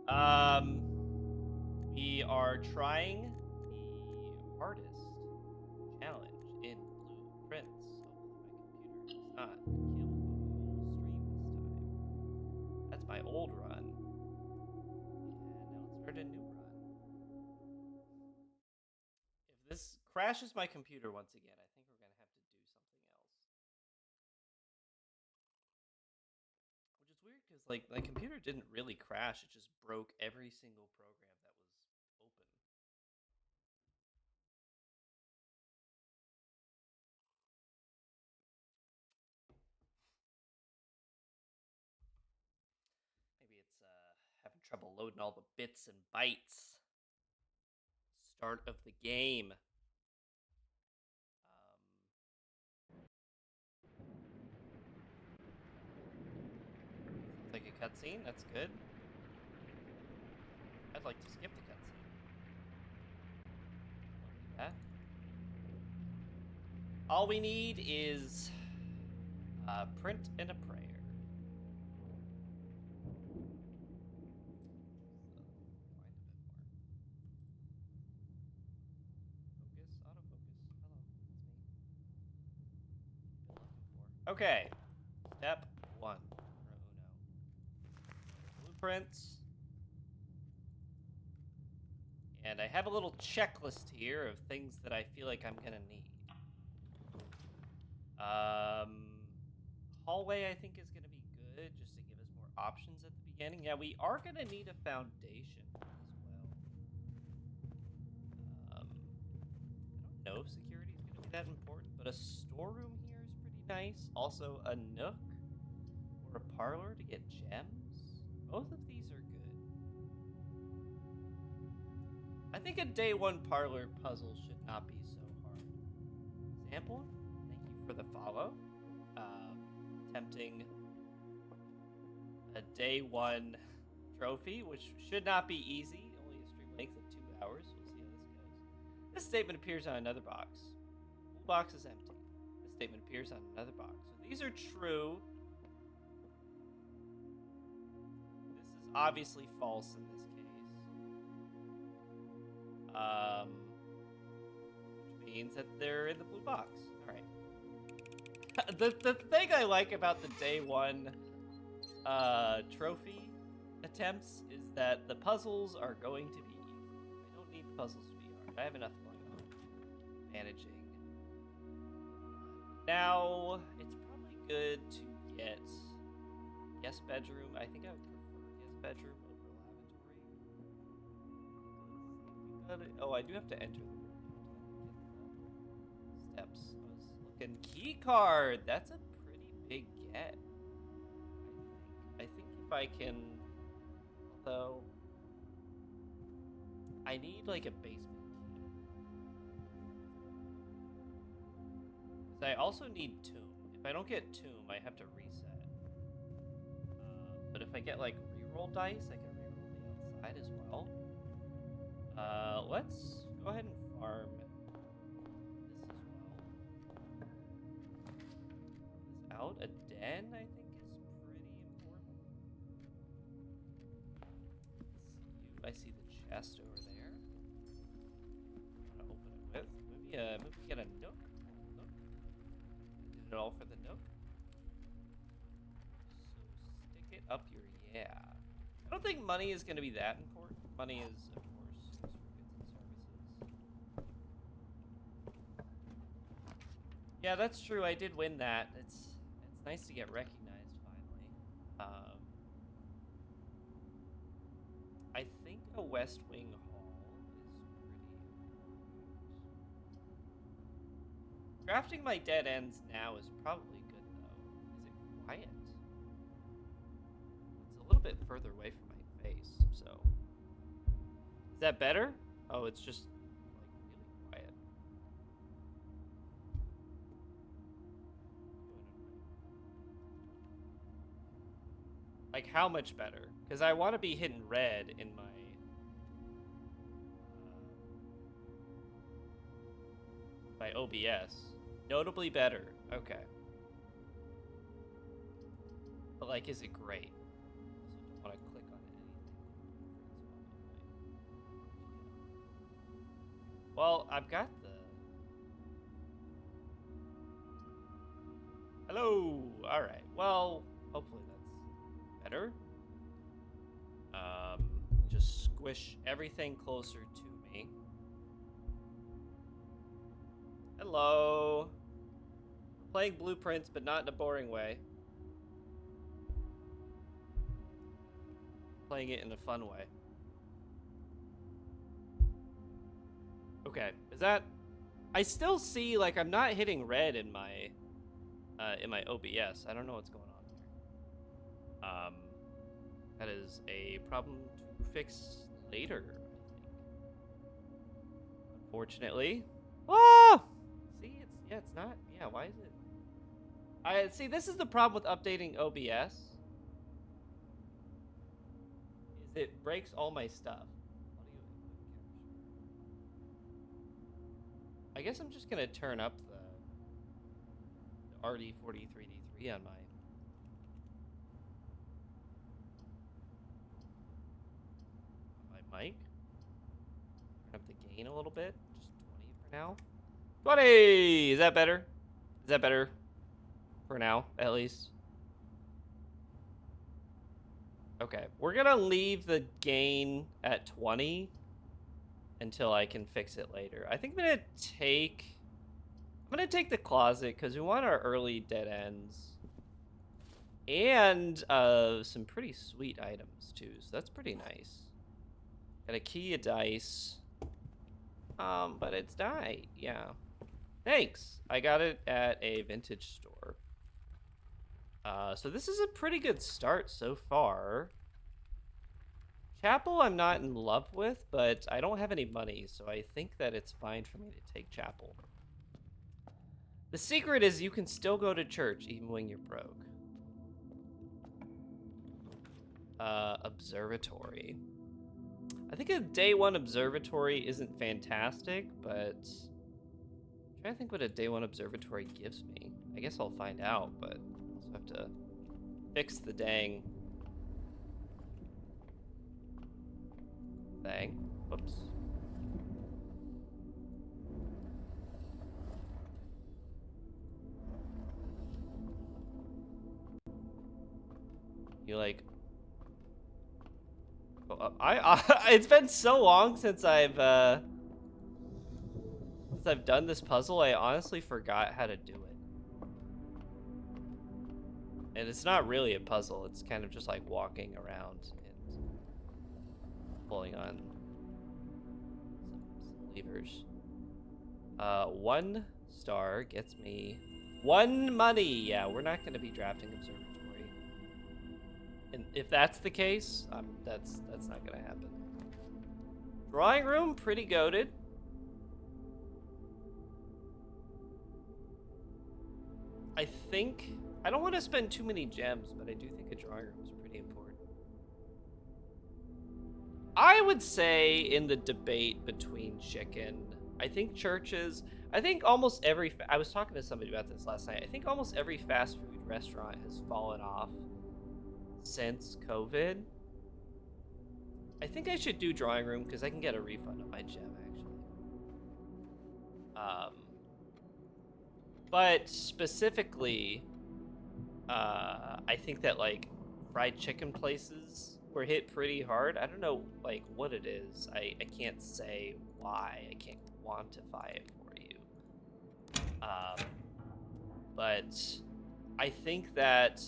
Um, we are trying the hardest challenge in Blueprints. Hopefully my computer does not kill the whole stream this time. That's my old run. And now let's start a new run. If this crashes my computer once again, I think we're going to have to do something else. Which is weird because like my computer didn't really crash. It just broke every single program that was open. Maybe it's having trouble loading all the bits and bytes. Start of the game. Sounds like a cutscene. That's good. I'd like to skip the cutscene. Don't do that. All we need is a print and a prayer. Focus, autofocus. Hello, it's me. Okay. Step 1. Blueprints. And I have a little checklist here of things that I feel like I'm gonna need. Hallway I think is gonna be good just to give us more options at the beginning. Yeah, we are gonna need a foundation as well. I don't know if security is gonna be that important, but a storeroom here is pretty nice. Also a nook or a parlor to get gems. Both of these are good. I think a day one parlor puzzle should not be so hard. Sample, thank you for the follow. Tempting a day one trophy, which should not be easy. Only a stream length of 2 hours. We'll see how this goes. This statement appears on another box. The box is empty. This statement appears on another box. So these are true. This is obviously false in this case. Which means that they're in the blue box. All right. the thing I like about the day one trophy attempts is that the puzzles are going to be easy. I don't need the puzzles to be hard. I have enough going on. Managing. Now, it's probably good to get guest bedroom. I think I would prefer guest bedroom over lavatory. Oh, I do have to enter the room. Steps. I was looking. Key card. That's a pretty big get. I think if I can, although I need like a basement key. Because I also need tomb. If I don't get tomb, I have to reset. But if I get like reroll dice, I can reroll the outside as well. Let's go ahead and farm this as well. This out. A den, I think, is pretty important. Let's see you. I see the chest over there. I'm gonna open it with. Maybe get a nook. Nook. I did it all for the nook. So stick it up your yeah. I don't think money is gonna be that important. Money is, of course, used for goods and services. Yeah, that's true. I did win that. It's nice to get recognized finally. I think a West Wing Hall is pretty important. Crafting my dead ends now is probably good though. Is it quiet? It's a little bit further away from my face, so. Is that better? Oh, it's just like really quiet. Like how much better? Because I want to be hitting red in my OBS. Notably better. Okay. But like, is it great? Also, don't want to click on anything Well, I've got the... Hello! Alright, well, hopefully that's better. Just squish everything closer to me. Hello! We're playing Blueprints, but not in a boring way. Playing it in a fun way. Okay, is that... I still see, like, I'm not hitting red in my OBS. I don't know what's going on there. That is a problem to fix later, I think. Unfortunately. Oh! See, it's not... Yeah, why is it... See, this is the problem with updating OBS. Is it breaks all my stuff. I guess I'm just gonna turn up the RD43D3 on my mic. Turn up the gain a little bit, just 20 for now. 20! Is that better? Is that better? For now, at least. Okay, we're gonna leave the gain at 20 until I can fix it later. I think I'm gonna take the closet because we want our early dead ends and some pretty sweet items too. So that's pretty nice. Got a key, a dice, but it's died. Yeah, thanks. I got it at a vintage store. So this is a pretty good start so far. Chapel I'm not in love with, but I don't have any money, so I think that it's fine for me to take Chapel. The secret is you can still go to church even when you're broke. Observatory. I think a day one observatory isn't fantastic, but I'm trying to think what a day one observatory gives me. I guess I'll find out, but I also have to fix the dang thing. Whoops. You like... it's been so long since I've done this puzzle, I honestly forgot how to do it. And it's not really a puzzle, it's kind of just like walking around and pulling on some levers. 1 star gets me 1 money. Yeah, we're not going to be drafting observatory. And if that's the case, that's not going to happen. Drawing room, pretty goated. I don't want to spend too many gems, but I do think a drawing room is pretty important. I would say in the debate between chicken, I think churches, I think almost every, I was talking to somebody about this last night, I think almost every fast food restaurant has fallen off since COVID. I think I should do drawing room because I can get a refund on my gem, actually. But specifically, I think that like fried chicken places were hit pretty hard. I don't know like what it is. I can't say why. I can't quantify it for you. But I think that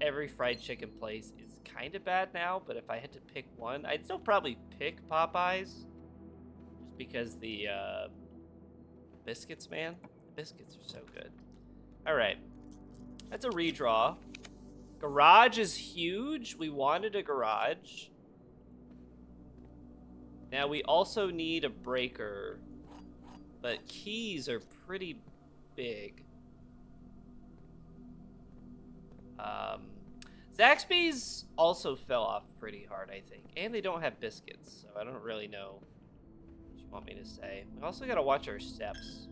every fried chicken place is kind of bad now, but if I had to pick one, I'd still probably pick Popeyes. Just because the biscuits, man. The biscuits are so good. Alright. That's a redraw. Garage is huge. We wanted a garage. Now we also need a breaker, but keys are pretty big. Zaxby's also fell off pretty hard, I think. And they don't have biscuits, so I don't really know what you want me to say. We also gotta watch our steps.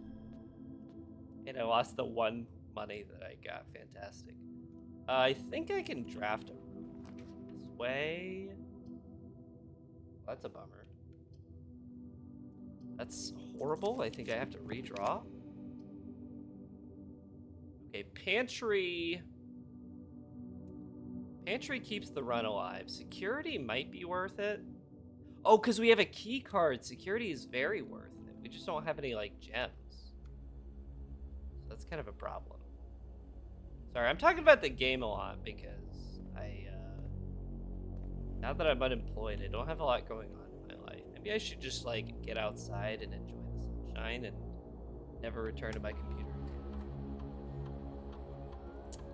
And I lost the 1 money that I got. Fantastic. I think I can draft a room this way. That's a bummer. That's horrible. I think I have to redraw. Okay, pantry. Pantry keeps the run alive. Security might be worth it. Oh, because we have a key card. Security is very worth it. We just don't have any, like, gems. So that's kind of a problem. Sorry, I'm talking about the game a lot because now that I'm unemployed, I don't have a lot going on in my life. Maybe I should just, like, get outside and enjoy the sunshine and never return to my computer.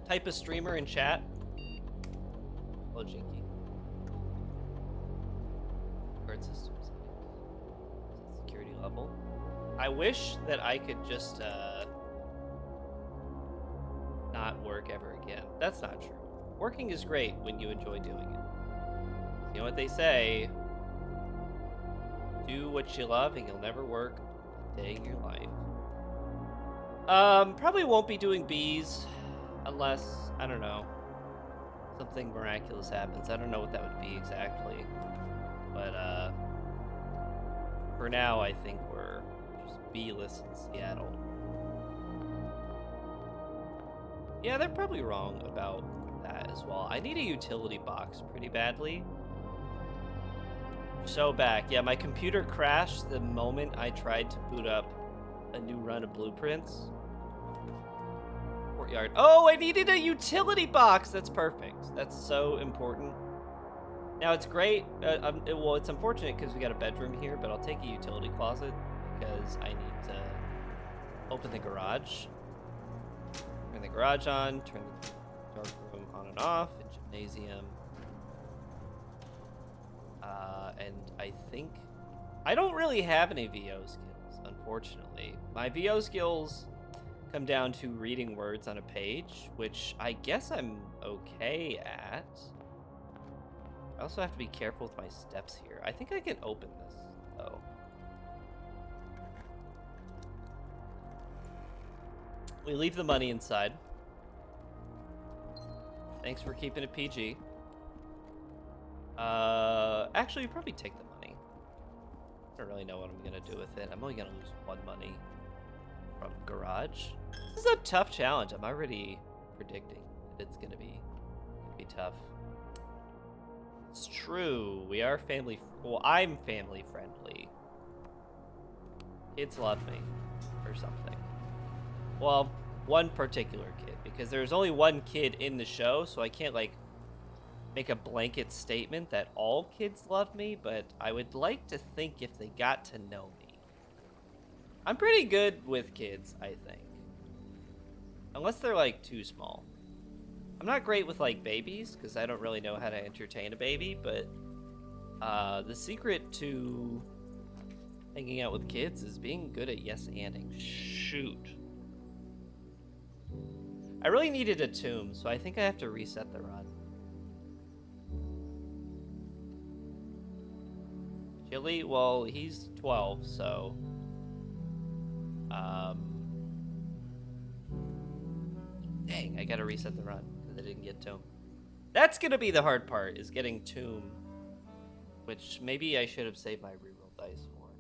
Type a streamer in chat. Hello, Jinky. Guard system settings. Security level. I wish that I could just not work ever again. That's not true. Working is great when you enjoy doing it. You know what they say? Do what you love and you'll never work a day in your life. Probably won't be doing bees unless, I don't know, something miraculous happens. I don't know what that would be exactly. But for now, I think we're just bee-less in Seattle. Yeah, they're probably wrong about that as well. I need a utility box pretty badly. So back. Yeah, my computer crashed the moment I tried to boot up a new run of Blueprints. Courtyard. Oh, I needed a utility box! That's perfect. That's so important. Now, it's great. Well, it's unfortunate because we got a bedroom here, but I'll take a utility closet because I need to open the garage. Turn the garage on, turn the dark room on and off, and gymnasium. And I think I don't really have any VO skills, unfortunately. My VO skills come down to reading words on a page, which I guess I'm okay at. I also have to be careful with my steps here. I think I can open this, though. We leave the money inside. Thanks for keeping it PG. Actually, you probably take the money. I don't really know what I'm gonna do with it. I'm only gonna lose 1 money from garage. This is a tough challenge. I'm already predicting that it's gonna be tough. It's true. We are family. Well, I'm family friendly. Kids love me, or something. Well, one particular kid, because there's only one kid in the show, so I can't like make a blanket statement that all kids love me, but I would like to think if they got to know me. I'm pretty good with kids, I think. Unless they're like too small. I'm not great with like babies because I don't really know how to entertain a baby, but the secret to hanging out with kids is being good at yes-anding. Shoot. I really needed a tomb, so I think I have to reset the run. Chili? Well, he's 12, so... Dang, I gotta reset the run, because I didn't get Tomb. That's gonna be the hard part, is getting Tomb, which maybe I should have saved my reroll dice for.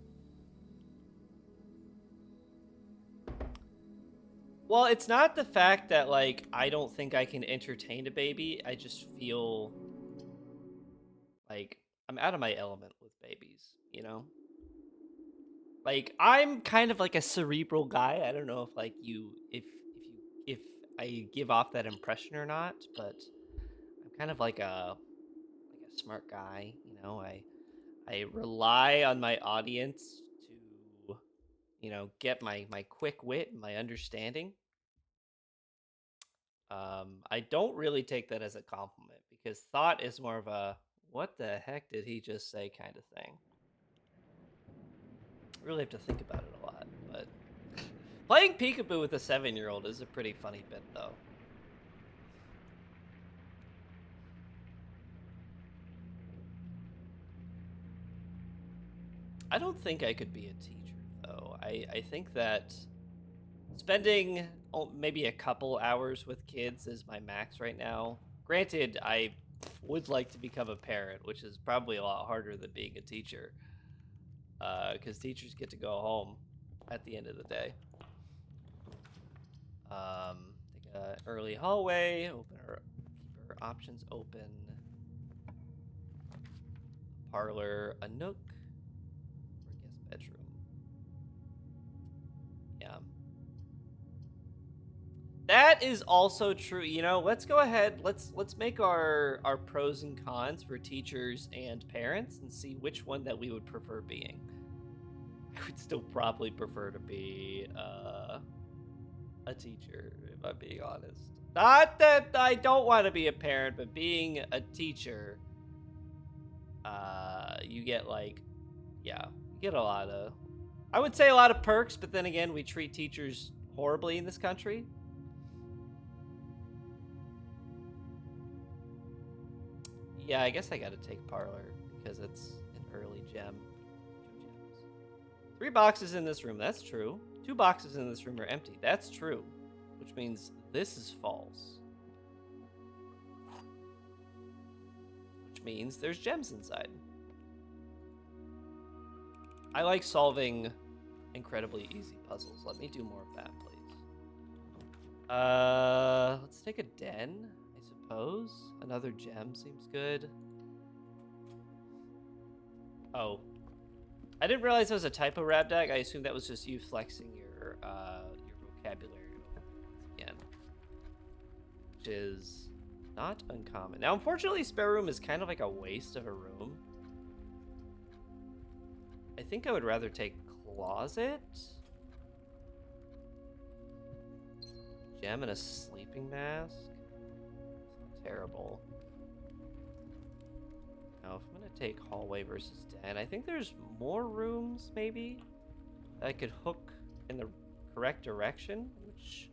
Well, it's not the fact that, like, I don't think I can entertain a baby, I just feel like I'm out of my element with babies, you know? Like, I'm kind of like a cerebral guy. I don't know if like if I give off that impression or not, but I'm kind of like a smart guy, you know. I rely on my audience to, you know, get my quick wit and my understanding. I don't really take that as a compliment because thought is more of a what the heck did he just say kind of thing. Really have to think about it a lot, but playing peekaboo with a 7-year-old is a pretty funny bit, though. I don't think I could be a teacher, though. I think that spending maybe a couple hours with kids is my max right now. Granted, I would like to become a parent, which is probably a lot harder than being a teacher. because teachers get to go home at the end of the day. Take a early hallway. Keep our options open. A parlor, a nook, or guest bedroom. Yeah. That is also true. You know, let's go ahead. Let's make our pros and cons for teachers and parents and see which one that we would prefer being. I would still probably prefer to be a teacher, if I'm being honest. Not that I don't want to be a parent, but being a teacher, you get like, yeah, you get a lot of, I would say a lot of perks, but then again, we treat teachers horribly in this country. Yeah, I guess I gotta take Parlor because it's an early gem. 2 gems. 3 boxes in this room, that's true. 2 boxes in this room are empty, that's true. Which means this is false. Which means there's gems inside. I like solving incredibly easy puzzles. Let me do more of that, please. Let's take a den, I suppose. Another gem seems good. Oh. I didn't realize that was a typo, Rabdag. I assumed that was just you flexing your vocabulary once again. Which is not uncommon. Now, unfortunately, spare room is kind of like a waste of a room. I think I would rather take closet. Gem and a sleeping mask. Terrible. Now, if I'm gonna take hallway versus den, I think there's more rooms maybe that I could hook in the correct direction, which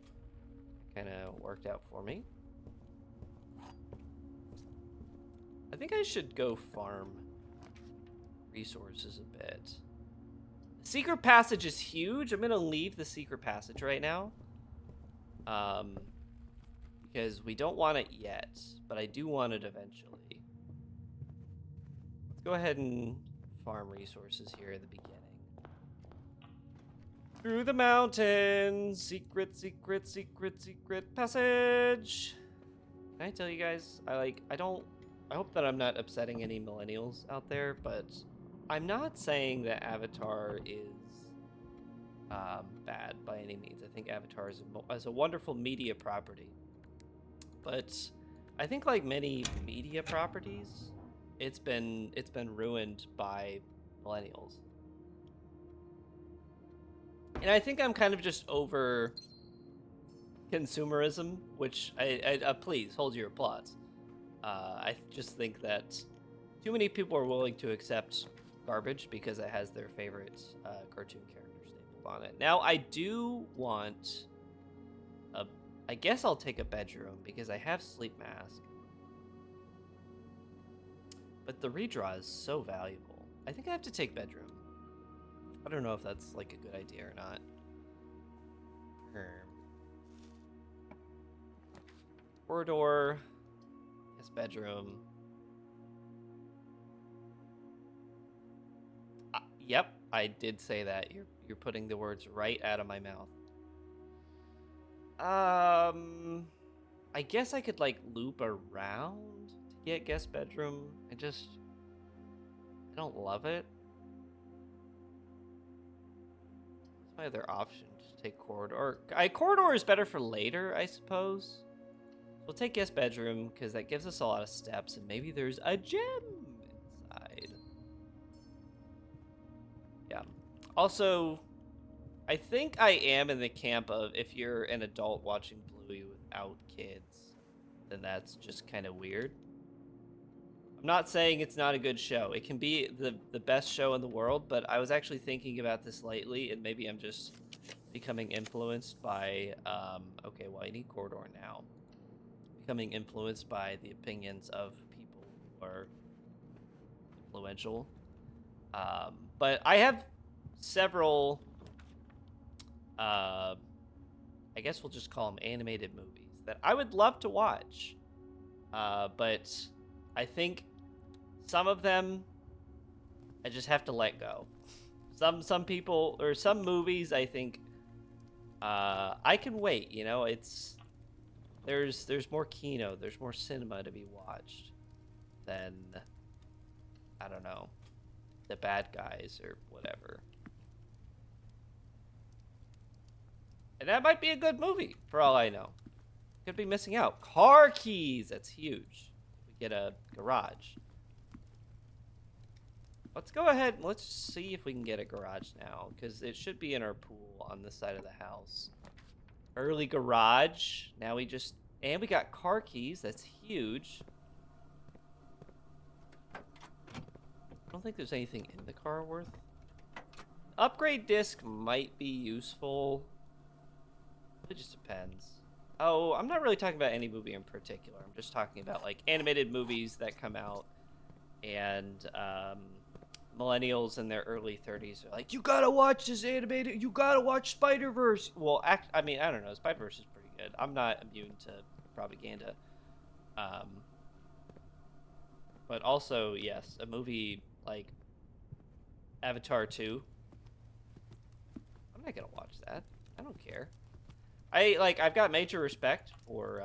kind of worked out for me. I think I should go farm resources a bit. The secret passage is huge. I'm gonna leave the secret passage right now. Because we don't want it yet, but I do want it eventually. Let's go ahead and farm resources here at the beginning. Through the mountains, secret passage. Can I tell you guys, I hope that I'm not upsetting any millennials out there, but I'm not saying that Avatar is bad by any means. I think Avatar is a wonderful media property. But I think like many media properties, it's been ruined by millennials. And I think I'm kind of just over consumerism, which I please hold your applause. I just think that too many people are willing to accept garbage because it has their favorite cartoon character stapled on it. Now, I do want I guess I'll take a bedroom because I have sleep mask. But the redraw is so valuable. I think I have to take bedroom. I don't know if that's like a good idea or not. Corridor. Yes, bedroom. Yep, I did say that. You're putting the words right out of my mouth. I guess I could like loop around to get guest bedroom. I don't love it. What's my other option? Just take corridor. Corridor is better for later, I suppose. We'll take guest bedroom because that gives us a lot of steps and maybe there's a gem inside. Yeah. Also, I think I am in the camp of if you're an adult watching Bluey without kids, then that's just kind of weird. I'm not saying it's not a good show. It can be the best show in the world, but I was actually thinking about this lately, and maybe I'm just becoming influenced by, okay, well, I need corridor now. Becoming influenced by the opinions of people who are influential. But I have several... I guess we'll just call them animated movies that I would love to watch. But I think some of them I just have to let go. Some people or some movies, I think, I can wait. You know, there's more kino, there's more cinema to be watched than, I don't know, the bad guys or whatever. And that might be a good movie for all I know. Could be missing out. Car keys, that's huge. We get a garage. Let's go ahead and let's see if we can get a garage now, because it should be in our pool on this side of the house. Early garage. Now and we got car keys. That's huge. I don't think there's anything in the car worth. Upgrade disc might be useful. It just depends. Oh, I'm not really talking about any movie in particular. I'm just talking about like animated movies that come out, and millennials in their early 30s are like, you gotta watch this animated. You gotta watch Spider-Verse. Well, I mean, I don't know. Spider-Verse is pretty good. I'm not immune to propaganda. But also, yes, a movie like Avatar 2. I'm not gonna watch that. I don't care. I've got major respect for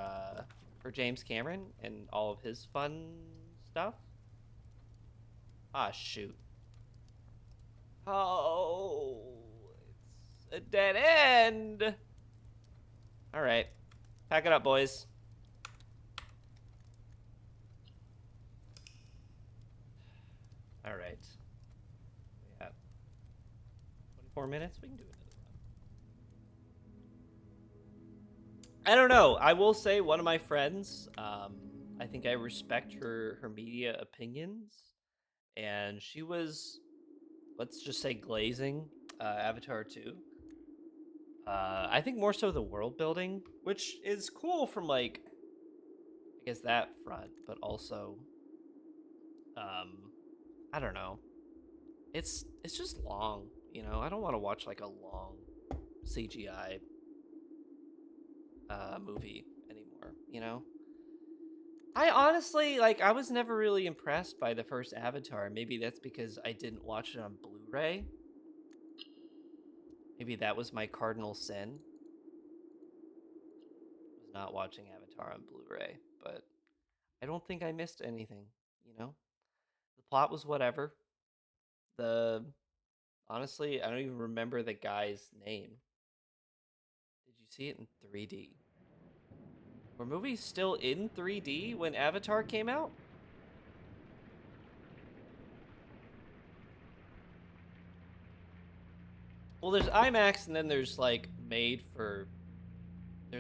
James Cameron and all of his fun stuff. Ah, shoot. Oh, it's a dead end. All right, pack it up, boys. All right. We have 24 minutes. We can do another run. I don't know. I will say one of my friends, I think I respect her media opinions, and she was, let's just say, glazing Avatar 2. I think more so the world building, which is cool from like, I guess that front, but also, I don't know. It's just long, you know. I don't want to watch like a long CGI movie anymore, you know. I honestly like. I was never really impressed by the first Avatar. Maybe that's because I didn't watch it on Blu-ray. Maybe that was my cardinal sin. Was not watching Avatar on Blu-ray, but I don't think I missed anything, you know? The plot was whatever. The Honestly, I don't even remember the guy's name. Did you see it in 3D? Were movies still in 3D when Avatar came out? Well, there's IMAX and then there's like there's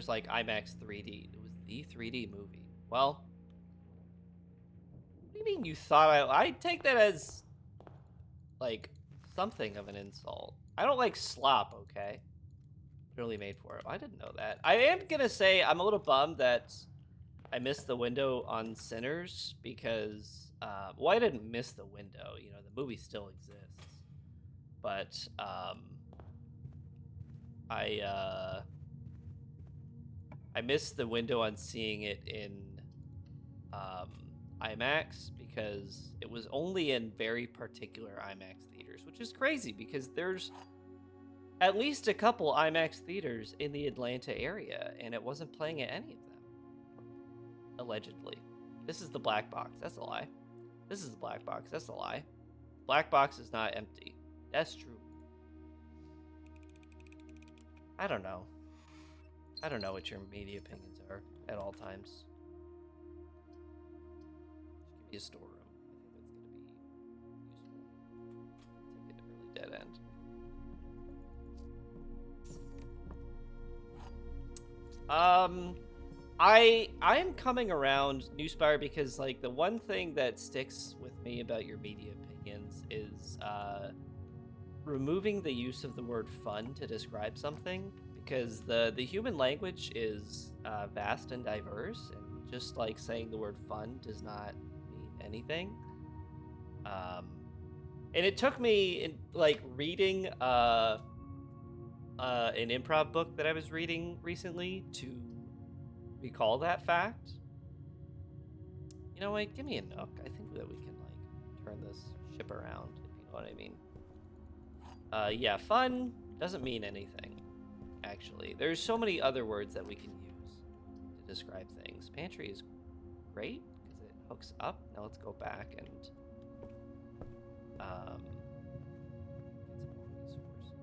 like IMAX 3D. It was the 3D movie. Well, what do you mean you thought I take that as like something of an insult. I don't like slop, okay? Really made for it. I didn't know that. I am gonna say I'm a little bummed that I missed the window on Sinners because, well, I didn't miss the window. You know, the movie still exists, but I I missed the window on seeing it in um, IMAX because it was only in very particular IMAX theaters, which is crazy because there's at least a couple IMAX theaters in the Atlanta area, and it wasn't playing at any of them. Allegedly. This is the black box. That's a lie. This is the black box. That's a lie. Black box is not empty. That's true. I don't know. I don't know what your media opinions are at all times. Just give me a storeroom. I think that's going to be useful. Take an early dead end. I am coming around, Newspire, because like the one thing that sticks with me about your media opinions is removing the use of the word fun to describe something, because the human language is vast and diverse, and just like saying the word fun does not mean anything. And it took me in like reading an improv book that I was reading recently to recall that fact. You know, wait, give me a nook. I think that we can like turn this ship around, if you know what I mean. Yeah, fun doesn't mean anything, actually. There's so many other words that we can use to describe things. Pantry is great because it hooks up. Now let's go back and get some more resources.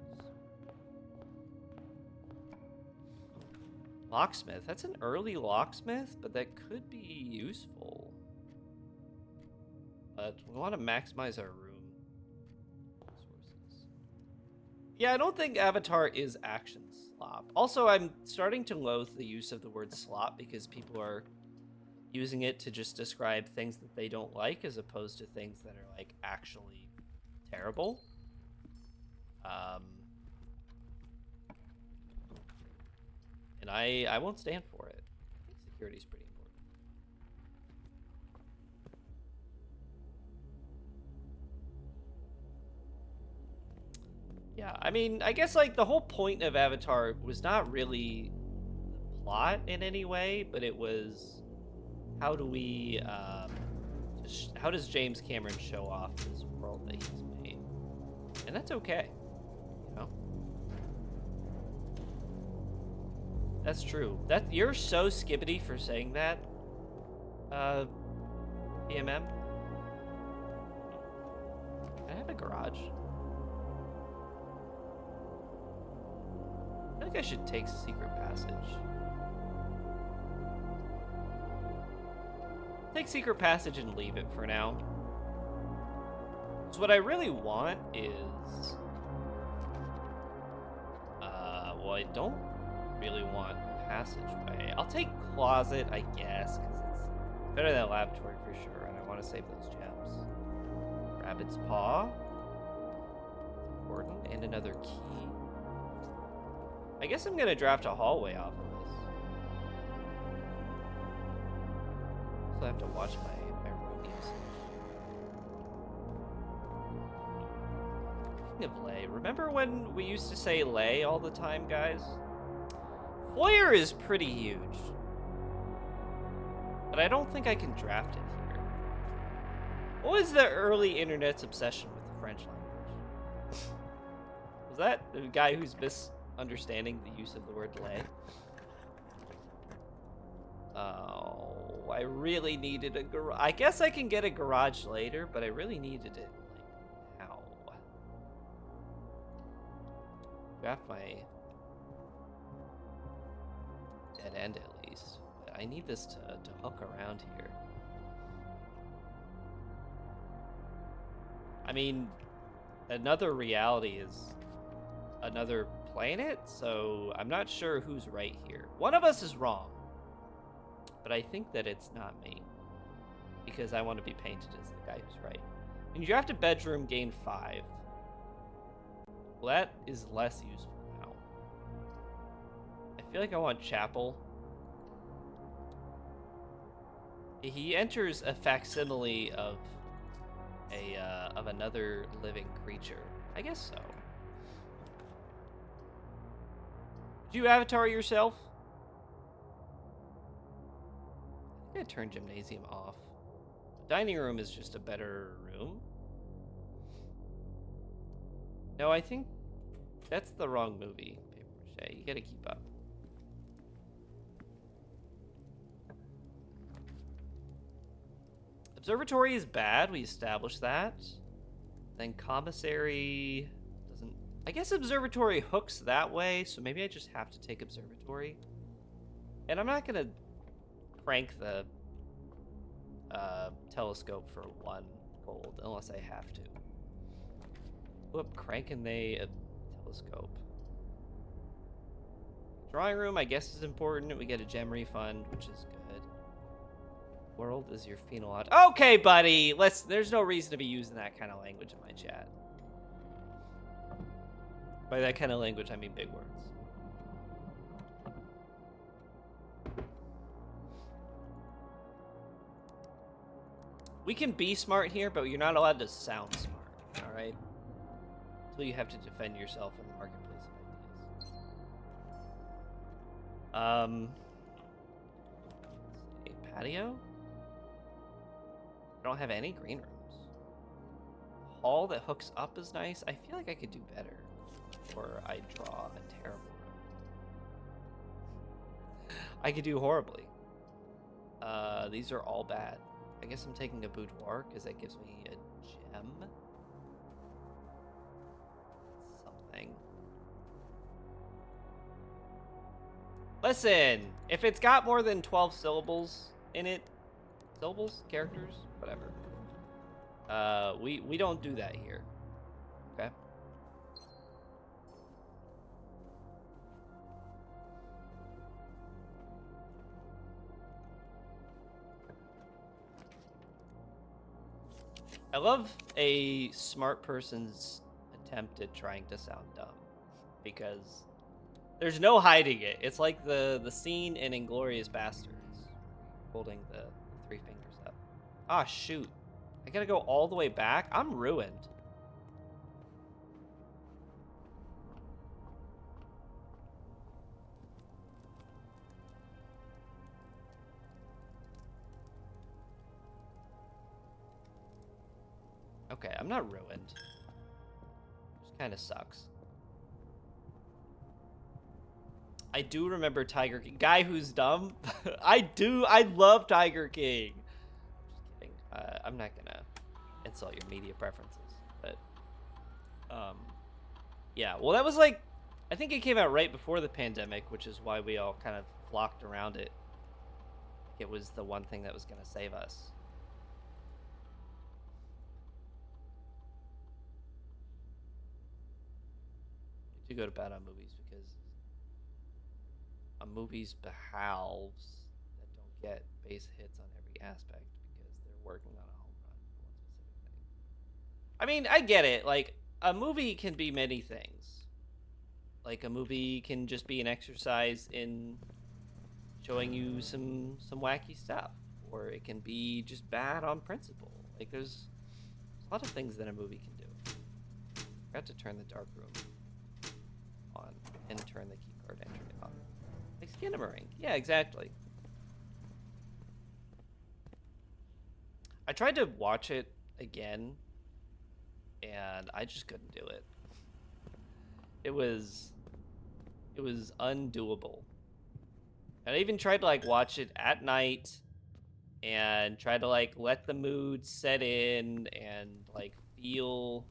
Locksmith. That's an early locksmith, but that could be useful. But we want to maximize our room resources. Yeah, I don't think Avatar is action slop. Also, I'm starting to loathe the use of the word slop because people are using it to just describe things that they don't like as opposed to things that are like actually terrible. And I won't stand for it. I think security is pretty important. Yeah, I mean, I guess like the whole point of Avatar was not really the plot in any way, but it was how do we how does James Cameron show off this world that he's made? And that's okay, you know? That's true. That you're so skibbity for saying that, PMM. Can I have a garage? I think I should take secret passage. Take secret passage and leave it for now. So what I really want is, well, I don't really want passageway. I'll take closet, I guess, because it's better than laboratory for sure, and I want to save those gems. Rabbit's paw. Important. And another key. I guess I'm gonna draft a hallway off of this. So I have to watch my room usage. Speaking of lay, remember when we used to say lay all the time, guys? Foyer is pretty huge. But I don't think I can draft it here. What was the early internet's obsession with the French language? Was that the guy who's misunderstanding the use of the word lay? Oh, I really needed a garage. I guess I can get a garage later, but I really needed it like now. Draft my dead end at least. But I need this to hook around here. I mean, another reality is another planet, so I'm not sure who's right here. One of us is wrong, but I think that it's not me because I want to be painted as the guy who's right. When you draft a bedroom, gain 5. Well, that is less useful now. I feel like I want chapel. He enters a facsimile of another living creature. I guess so. Did you avatar yourself? I'm gonna turn gymnasium off. Dining room is just a better room. No, I think that's the wrong movie, Paper Mache. You gotta keep up. Observatory is bad, we established that. Then commissary doesn't... I guess observatory hooks that way, so maybe I just have to take observatory. And I'm not gonna crank the telescope for 1 gold unless I have to. Whoop, cranking the telescope. Drawing room, I guess, is important. We get a gem refund, which is good. World is your phenolog. Okay, buddy. There's no reason to be using that kind of language in my chat. By that kind of language, I mean big words. We can be smart here, but you're not allowed to sound smart, all right? So you have to defend yourself in the marketplace of ideas. Let's see, patio? I don't have any green rooms. hall that hooks up is nice. I feel like I could do better before I draw a terrible room. I could do horribly. These are all bad. I guess I'm taking a boudoir because that gives me a gem. Something. Listen, if it's got more than 12 syllables in it, characters, whatever. We don't do that here. Okay. I love a smart person's attempt at trying to sound dumb, because there's no hiding it. It's like the scene in Inglourious Bastards, holding the 3 fingers up. Ah, shoot. I gotta go all the way back? I'm ruined. Okay, I'm not ruined. Just kind of sucks. I do remember Tiger King. Guy who's dumb? I love Tiger King. Just kidding. I'm not gonna insult your media preferences, but yeah. Well, that was like, I think it came out right before the pandemic, which is why we all kind of flocked around it. It was the one thing that was gonna save us. To go to bed on movies because a movie's behalves that don't get base hits on every aspect because they're working on a home run for one specific thing. I mean, I get it. Like, a movie can be many things. Like, a movie can just be an exercise in showing you some wacky stuff, or it can be just bad on principle. Like, there's a lot of things that a movie can do. I forgot to turn the dark room on and turn the keycard entry on. Like Skinamarink. Yeah, exactly. I tried to watch it again and I just couldn't do it. It was undoable. And I even tried to like watch it at night and try to like let the mood set in and like feel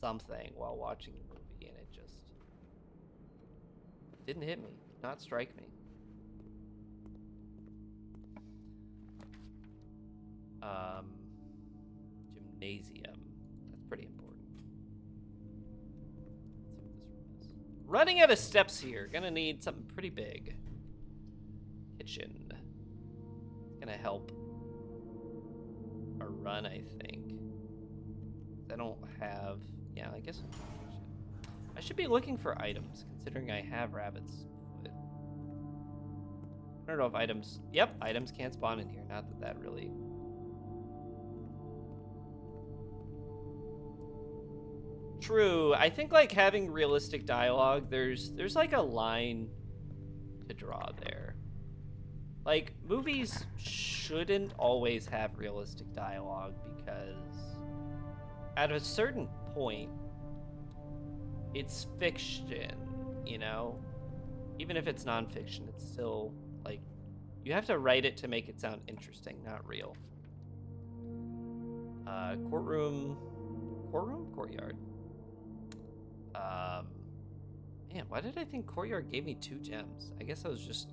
something while watching the movie, and it just didn't hit me, not strike me. Gymnasium. That's pretty important. Let's see what this room is. Running out of steps here. Gonna need something pretty big. Kitchen. Gonna help a run, I think. I don't have... Yeah, I guess... I should be looking for items, considering I have rabbit's foot. I don't know if items... Yep, items can't spawn in here. Not that that really... True. I think, like, having realistic dialogue, there's like, a line to draw there. Like, movies shouldn't always have realistic dialogue, because at a certain point, it's fiction, you know? Even if it's nonfiction, it's still, like, you have to write it to make it sound interesting, not real. Courtroom? Courtyard. Man, why did I think Courtyard gave me 2 gems? I guess I was just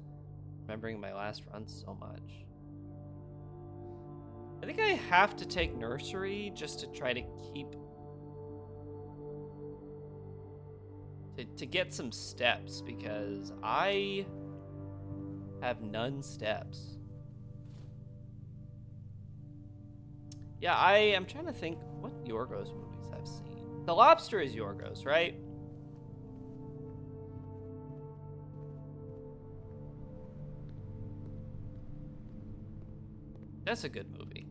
remembering my last run so much. I think I have to take Nursery just to try to keep... To get some steps, because I have none steps. Yeah, I am trying to think what Yorgos movies I've seen. The Lobster is Yorgos, right? That's a good movie.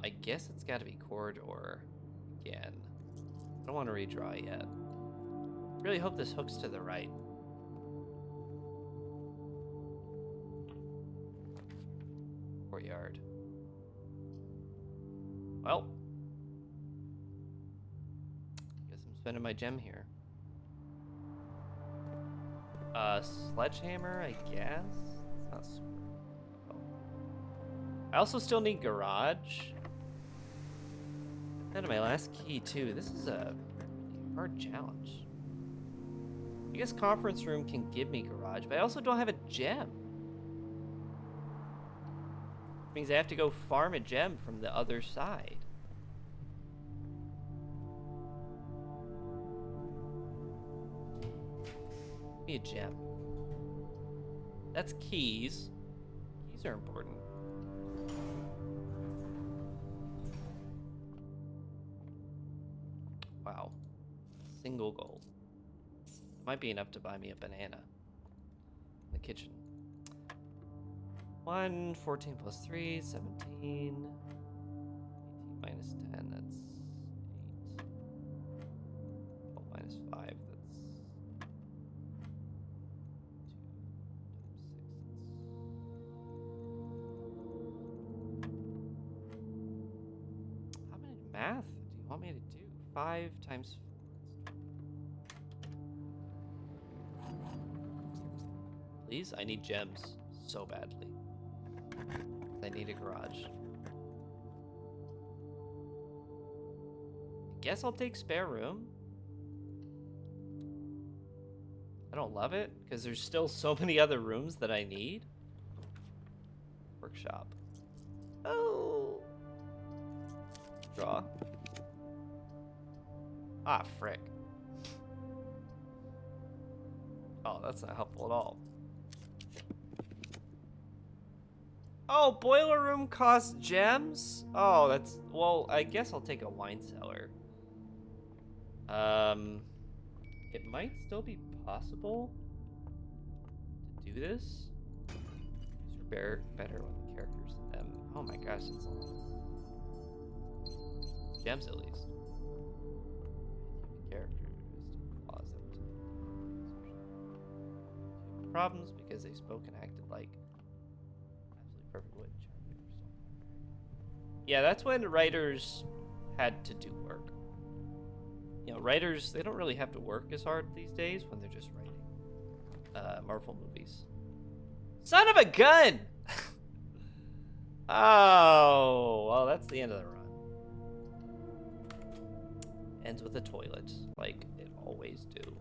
I guess it's got to be Corridor again. I don't want to redraw yet. Really hope this hooks to the right. courtyard. Well, guess I'm spending my gem here. Sledgehammer, I guess? It's not super. Oh. I also still need garage. And my last key, too. This is a really hard challenge. I guess conference room can give me garage, but I also don't have a gem. Means I have to go farm a gem from the other side. Give me a gem. That's keys. Keys are important. Wow. Single gold. That might be enough to buy me a banana. In the kitchen. 1, 14 plus 3, 17. 18 minus 10, that's 8. 12 minus 5, that's 2 times 6. How many math do you want me to do? 5 times 4. Please? I need gems so badly. I need a garage. I guess I'll take spare room. I don't love it because there's still so many other rooms that I need. Workshop. Oh. Draw. Ah, frick. Oh, that's not helpful at all. Oh, boiler room costs gems? Oh, that's... Well, I guess I'll take a wine cellar. It might still be possible to do this. These are better when the characters... oh my gosh, it's a lot. Gems, at least. Characteristic closet. Problems because they spoke and acted like... perfect witch. Yeah, that's when writers had to do work. You know, writers, they don't really have to work as hard these days when they're just writing Marvel movies. Son of a gun! Oh, well, that's the end of the run. Ends with a toilet, like it always do.